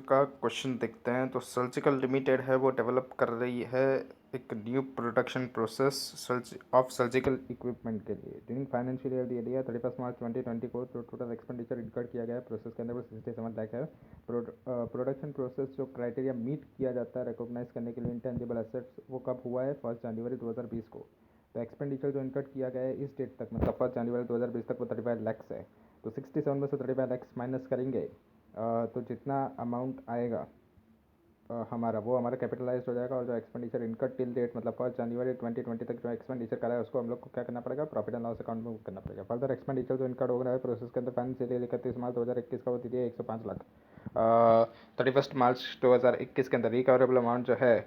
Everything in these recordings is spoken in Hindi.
का क्वेश्चन देखते हैं। तो सर्जिकल लिमिटेड है, वो डेवलप कर रही है एक new production process of surgical equipment के लिए। ड्यूरिंग फाइनेंशियल ईयर दिया गया 31 मार्च 2020 को जो टोटल एक्सपेंडिचर इनकर्ड किया गया है प्रोसेस के अंदर वो 67 लाख है। प्रोडक्शन प्रोसेस जो क्राइटेरिया मीट किया जाता है रिकॉग्नाइज करने के लिए इंटेंजिबल एसेट्स, वो कब हुआ है? 1 जनवरी 2020 को। तो एक्सपेंडिचर जो इनकर्ड किया गया है इस डेट तक, मतलब 1 जनवरी 2020 तक, वो 35 लैक्स है। तो 67 में से 35 लैक्स माइनस करेंगे तो जितना अमाउंट आएगा हमारा, वो हमारा कैपिटलाइज हो जाएगा। और जो एक्सपेंडिचर इनकट टिल डेट, मतलब 1 जनवरी 2020 तक जो एक्सपेंडिचर करा है उसको हम लोग को क्या करना पड़ेगा? प्रॉफिट एंड लॉस अकाउंट में बुक करना पड़ेगा। फर्दर एक्सपेंडिचर जो इनकट हो रहा है प्रोसेस के अंदर फाइनेंशियल 31 मार्च 2021 का वो दिया 105 लाख। 31 मार्च 2021 के अंदर रिकवरेबल अमाउंट जो है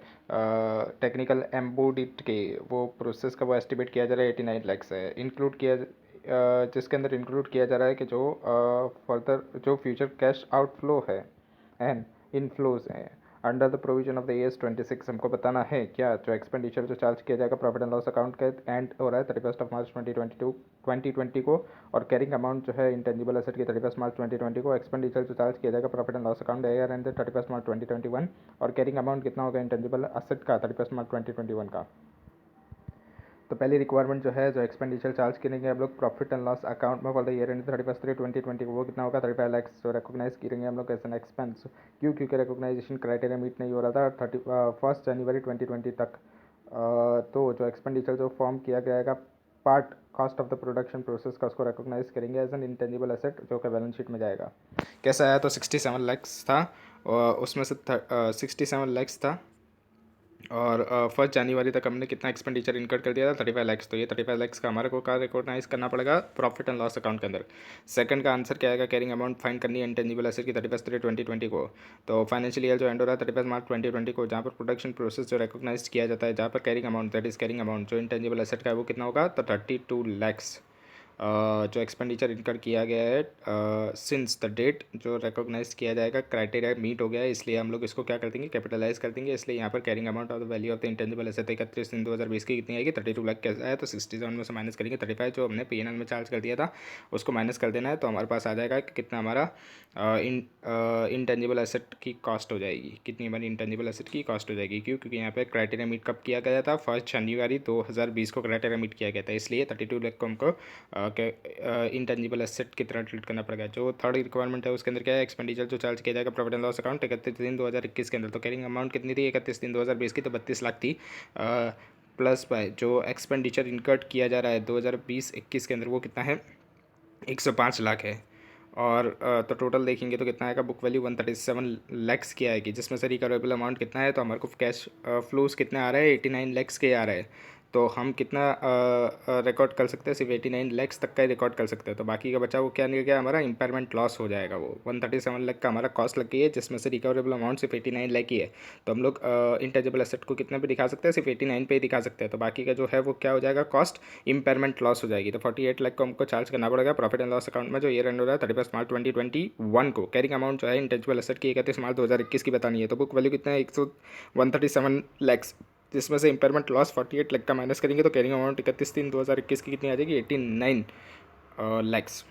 टेक्निकल एम्बोडिट के वो प्रोसेस का वो एस्टिमेट किया जा रहा है 89 लैक्स है। इंक्लूड किया जिसके अंदर इंक्लूड किया जा रहा है कि जो फर्दर जो फ्यूचर कैश आउटफ्लो है एंड इनफ्लोज हैं under the provision of the years 26। हमको बताना है क्या जो एक्सपेंडिचर जो चार्ज किया जाएगा प्रॉफिट एंड लॉस अकाउंट का एंड हो रहा है 31 मार्च 2020 को, और कैरिंग अमाउंट जो है इंटेंजिबल एसेट की 31 मार्च 2020 को। एक्सपेंडिचर जो चार्ज किया जाएगा profit and loss account year and 31 मार्च 2021, और कैरिंग अमाउंट कितना होगा इंटेंजिबल एसेट का 31 मार्च 2021 का। तो पहली रिक्वायरमेंट जो है जो एक्सपेंडिचर चार्ज करेंगे हम लोग प्रॉफिट एंड लॉस अकाउंट में फॉर द ईयर एंड 31/3/2020 वो कितना होगा? 35 लैक्स जो रिकॉग्नाइज करेंगे हम लोग एज एन एक्सपेंस। क्योंकि रिकॉग्नाइजेशन क्राइटेरिया मीट नहीं हो रहा था 1 जनवरी 2020 तक। तो जो एक्सपेंडिचर जो फॉर्म किया जाएगा part cost of the production process का, उसको रिकॉग्नाइज करेंगे एज एन इंटेंजिबल एसेट जो कि बैलेंस शीट में जाएगा। कैसा आया? तो 67 लैक्स था, और उसमें से 67 लैक्स था, और 1 जनवरी तक हमने कितना एक्सपेंडिचर इनकट कर दिया था? 35 लैक्स। तो ये 35 लैक्स का हमारे को क्या रिकॉग्नाइज करना पड़ेगा? प्रॉफिट एंड लॉस अकाउंट के अंदर। सेकंड का आंसर क्या आएगा? कैरिंग अमाउंट फाइंड करनी है इंटेंजिबल एसेट की 31/3/2020 को। तो फाइनेंशियल ईयर जो एंड हो रहा है 31 मार्च 2020 को, जहाँ पर प्रोडक्शन प्रोसेस जो रिकॉग्नाइज किया जाता है, जहाँ पर carrying amount that is carrying amount जो इंटेंजिबल एसेट का है वो कितना होगा? तो 32 लैक्स जो एक्सपेंडिचर इनकर किया गया है सिंस द डेट जो रिकॉग्नाइज किया जाएगा क्राइटेरिया मीट हो गया है, इसलिए हम लोग इसको क्या कर देंगे? कैपिटलाइज कर देंगे। इसलिए यहाँ पर carrying amount of the value of the intangible asset 31/3/2020 की कितनी आएगी? 32 लाख कैसा है? तो 67 में से माइनस करेंगे 35 जो हमने P&L में चार्ज कर दिया था उसको माइनस कर देना है। तो हमारे पास आ जाएगा कि कितना हमारा इंटेंजिबल एसेट की कॉस्ट हो जाएगी। कितनी हमारी इंटेंजिबल एसेट की कॉस्ट हो जाएगी? क्योंकि यहाँ पे क्राइटेरिया मीट कब किया गया था? 1 जनवरी 2020 को क्राइटेरिया मीट किया गया था, इसलिए 32 लाख को हमको इंटेंजिबल एसेट की तरह ट्रीट करना पड़ेगा। जो थर्ड रिक्वायरमेंट है उसके अंदर क्या है? एक्सपेंडिचर जो चार्ज किया जाएगा प्रॉफिट एंड लॉस अकाउंट 31/3/2021 के अंदर। तो कैरिंग अमाउंट कितनी थी 31/3/2020 की? तो 32 लाख थी। प्लस बाय जो एक्सपेंडिचर इनकर्ट किया जा रहा है 2020-21 के अंदर वो कितना है? 105 लाख है। और तो टोटल देखेंगे तो कितना आएगा? बुक वैल्यू 137 लैक्स की आएगी, जिसमें से रिकवरेबल अमाउंट कितना है? तो हमारे को कैश फ्लोज कितना आ रहा है? 89 लैक्स के आ रहा है। तो हम कितना रिकॉर्ड कर सकते हैं? सिर्फ 89 लैक्स तक का ही रिकॉर्ड कर सकते हैं। तो बाकी का बचा वो क्या निकल गया हमारा? इम्पेयरमेंट लॉस हो जाएगा। वो 137 लाख का हमारा कॉस्ट लग गई है, जिसमें से रिकवरेबल अमाउंट सिर्फ 89 लाख ही है। तो हम लोग इंटेंजिबल एसेट को कितने पे दिखा सकते हैं? सिर्फ 89 पे ही दिखा सकते हैं। तो बाकी का जो है वो क्या हो जाएगा? कॉस्ट इम्पेयरमेंट लॉस हो जाएगी। तो 48 लाख को हमको चार्ज करना पड़ेगा प्रॉफिट एंड लॉस अकाउंट में जो ईयर एंड हो रहा है 31 मार्च 2021 को। कैरिंग अमाउंट जो है इंटेंजिबल एसेट की 31 मार्च 2021 की बतानी है। तो बुक वैल्यू कितना है? 137 लैक्स, जिसमें से इंपेयरमेंट लॉस 48 लाख का माइनस करेंगे तो कैरिंग अमाउंट 31/3/2021 की कितनी आ जाएगी? 89 लैक्स।